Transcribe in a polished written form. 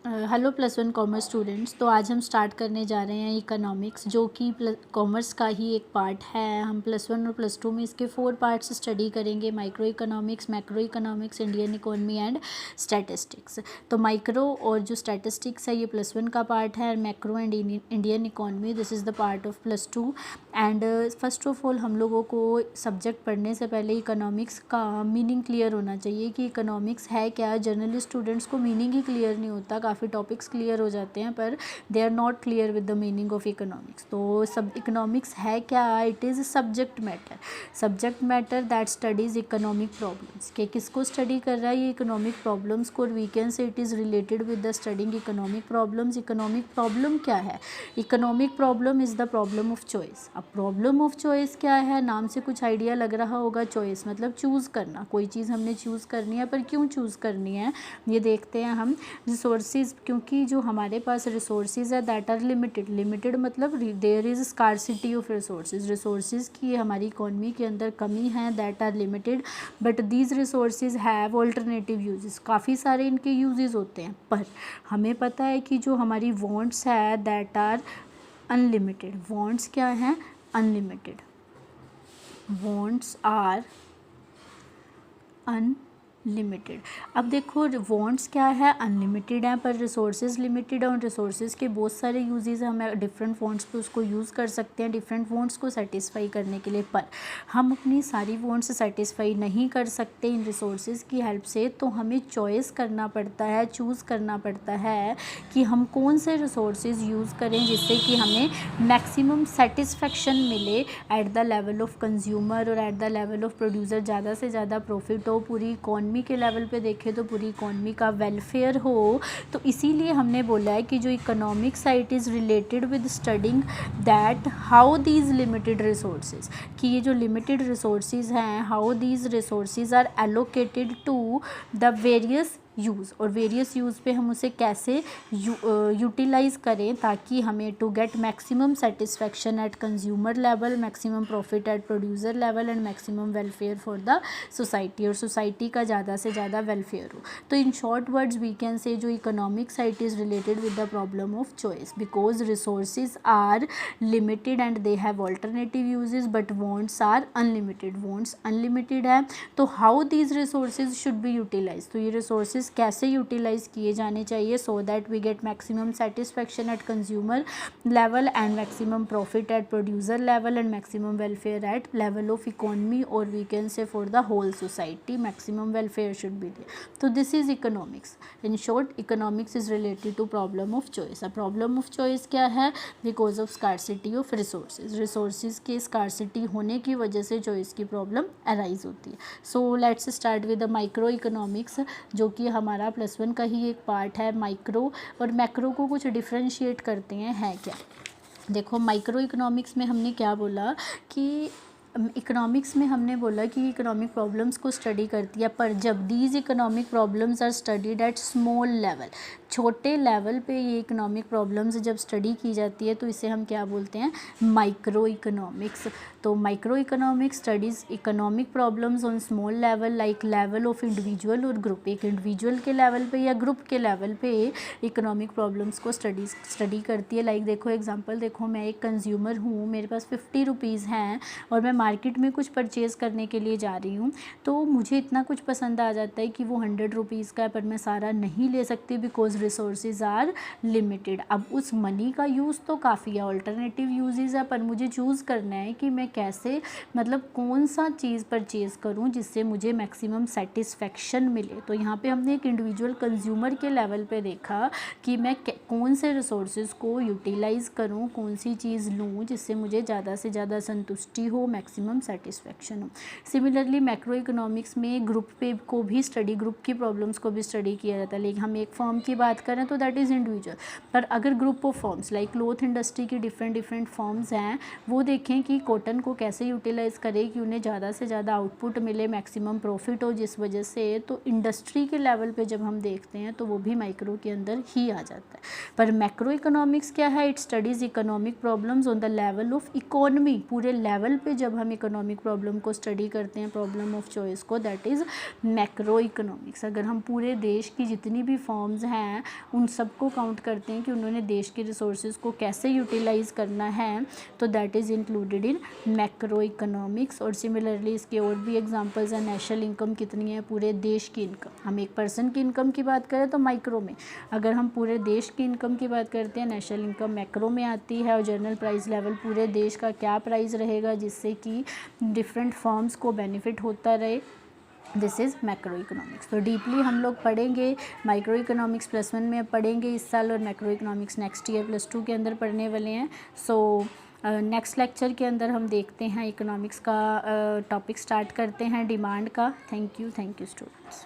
Hello +1 commerce students. तो आज हम स्टार्ट करने जा रहे हैं इकोनॉमिक्स, जो कि कॉमर्स का ही एक पार्ट है। हम +1 और +2 में इसके 4 पार्ट्स स्टडी करेंगे: micro economics, macro economics, Indian economy and statistics. तो माइक्रो और जो स्टैटिस्टिक्स है ये +1 का पार्ट है, macro and Indian economy this is the part of +2। And first of all हम लोगों को सब्जेक्ट पढ़ने से पहले इकोनॉमिक्स का मीनिंग क्लियर होना चाहिए कि इकोनॉमिक्स है क्या। जनरली स्टूडेंट्स को मीनिंग ही क्लियर नहीं होता, काफ़ी टॉपिक्स क्लियर हो जाते हैं पर they are not clear with the meaning of economics. तो सब इकोनॉमिक्स है क्या? It is subject matter that studies economic problems. के किसको स्टडी कर रहा है? ये इकोनॉमिक प्रॉब्लम्स को। We can say it is related with the studying economic problems. Economic problem क्या है? Economic problem is the problem of choice. अब प्रॉब्लम ऑफ चॉइस क्या है? नाम से कुछ आइडिया लग रहा होगा। चॉइस मतलब चूज़ करना, कोई चीज़ हमने चूज़ करनी है, पर क्यों चूज़ करनी है ये देखते हैं हम। रिसोर्सेज, क्योंकि जो हमारे पास रिसोर्सेज है दैट आर लिमिटेड मतलब there is scarcity of resources की हमारी इकोनॉमी के अंदर कमी है, that are limited. But these resources have alternative uses. काफ़ी सारे इनके यूजेस होते हैं, पर हमें पता है कि जो हमारी वांट्स है दैट आर अनलिमिटेड। वांट्स क्या हैं? अनलिमिटेड। Wants are unlimited. अब देखो वांट्स क्या है? अनलिमिटेड है, पर रिसोर्सेज लिमिटेड है। और रिसोर्सेज के बहुत सारे यूजेस हैं, हमें डिफरेंट वांट्स पे उसको यूज़ कर सकते हैं डिफरेंट वांट्स को सेटिस्फाई करने के लिए। पर हम अपनी सारी वांट्स सेटिस्फाई नहीं कर सकते इन रिसोर्सेज की हेल्प से, तो हमें चॉइस करना पड़ता है, चूज़ करना पड़ता है कि हम कौन से रिसोर्सेज यूज़ करें जिससे कि हमें मैक्सिमम सेटिस्फेक्शन मिले at the level of consumer और at the level of producer. ज़्यादा से ज़्यादा प्रॉफिट हो, पूरी इकॉनमी के लेवल पे देखें तो पूरी इकॉनमी का वेलफेयर हो। तो इसीलिए हमने बोला है कि जो इकोनॉमिक्स है it is related with studying that how these limited resources, कि ये जो लिमिटेड रिसोर्सेज हैं how these resources are allocated to the various use. और वेरियस यूज़ पे हम उसे कैसे यूटिलाइज़ करें ताकि हमें to get maximum satisfaction at consumer level, maximum profit at producer level and maximum welfare for the society, और सोसाइटी का ज़्यादा से ज़्यादा वेलफेयर हो। तो in short words we can say जो इकोनॉमिक्स है it is related with the problem of choice, because resources are limited and they have alternative uses but wants are unlimited. Wants unlimited है, तो how these resources should be utilise. तो ये resources कैसे utilise किए जाने चाहिए so that we get maximum satisfaction at consumer level and maximum profit at producer level and maximum welfare at level of economy, और we can से for the whole society maximum welfare should be there. तो this is economics. In short economics is related to problem of choice. अब problem of choice क्या है? Because of scarcity of resources के scarcity होने की वजह से चॉइस की प्रॉब्लम अराइज होती है। So let's start with the micro economics, जो कि हमारा +1 का ही एक पार्ट है। माइक्रो और मैक्रो को कुछ डिफ्रेंशिएट करते हैं, है क्या? देखो माइक्रो इकोनॉमिक्स में हमने क्या बोला कि इकोनॉमिक्स में हमने बोला कि इकोनॉमिक प्रॉब्लम्स को स्टडी करती है, पर जब these economic problems are studied at small level, छोटे लेवल पे ये इकोनॉमिक प्रॉब्लम्स जब स्टडी की जाती है तो इसे हम क्या बोलते हैं? Microeconomics. तो microeconomics studies economic problems on small level like level of individual और ग्रुप। एक इंडिविजुअल के लेवल पे या ग्रुप के लेवल पे इकोनॉमिक प्रॉब्लम्स को स्टडी करती है। लाइक देखो एग्जांपल देखो, मैं एक कंज्यूमर हूँ, मेरे पास 50 रुपीज़ हैं और मैं मार्केट में कुछ परचेज़ करने के लिए जा रही हूँ, तो मुझे इतना कुछ पसंद आ जाता है कि वो 100 रुपीज़ का है, पर मैं सारा नहीं ले सकती बिकॉज रिसोर्सेज आर लिमिटेड। अब उस मनी का यूज़ तो काफ़ी है, ऑल्टरनेटिव यूजेस है, पर मुझे चूज़ करना है कि मैं कैसे मतलब कौन सा चीज़ परचेज़ करूं जिससे मुझे मैक्सिमम सेटिस्फेक्शन मिले। तो यहाँ पे हमने एक इंडिविजुअल कंज्यूमर के लेवल पे देखा कि मैं कौन से रिसोर्सेज को यूटिलाइज़ करूं, कौन सी चीज़ लूं जिससे मुझे ज़्यादा से ज़्यादा संतुष्टि हो, मैक्सिमम सेटिस्फेक्शन हो। सिमिलरली मैक्रो इकोनॉमिक्स में ग्रुप पे को भी स्टडी, ग्रुप की प्रॉब्लम्स को भी स्टडी किया जाता है। लेकिन हम एक फर्म की बात करें तो दैट इज़ इंडिविजुअल, पर अगर group of firms like cloth industry की डिफरेंट फर्म्स हैं, वो देखें कि कॉटन को कैसे यूटिलाइज़ करें कि उन्हें ज़्यादा से ज़्यादा आउटपुट मिले, मैक्सिमम प्रॉफिट हो, जिस वजह से तो इंडस्ट्री के लेवल पे जब हम देखते हैं तो वो भी माइक्रो के अंदर ही आ जाता है। पर मैक्रो इकोनॉमिक्स क्या है? It studies economic problems on the level of economy. पूरे लेवल पे जब हम इकोनॉमिक प्रॉब्लम को स्टडी करते हैं, प्रॉब्लम ऑफ चॉइस को, दैट इज़ मैक्रो इकोनॉमिक्स। अगर हम पूरे देश की जितनी भी फॉर्म्स हैं उन सबको काउंट करते हैं कि उन्होंने देश के रिसोर्सेज को कैसे यूटिलाइज़ करना है, तो that is included in macro economics. और सिमिलरली इसके और भी एग्जांपल्स हैं। नेशनल इनकम कितनी है, पूरे देश की इनकम, हम एक पर्सन की इनकम की बात करें तो माइक्रो में, अगर हम पूरे देश की इनकम की बात करते हैं नेशनल इनकम मैक्रो में आती है। और जनरल प्राइस लेवल, पूरे देश का क्या प्राइस रहेगा जिससे कि डिफरेंट फर्म्स को बेनिफिट होता रहे, दिस इज़ मैक्रो इकोनॉमिक्स। तो डीपली हम लोग पढ़ेंगे, माइक्रो इकोनॉमिक्स +1 में पढ़ेंगे इस साल, और मैक्रो इकोनॉमिक्स नेक्स्ट ईयर +2 के अंदर पढ़ने वाले हैं। सो नेक्स्ट लेक्चर के अंदर हम देखते हैं इकोनॉमिक्स का टॉपिक स्टार्ट करते हैं डिमांड का। Thank you students.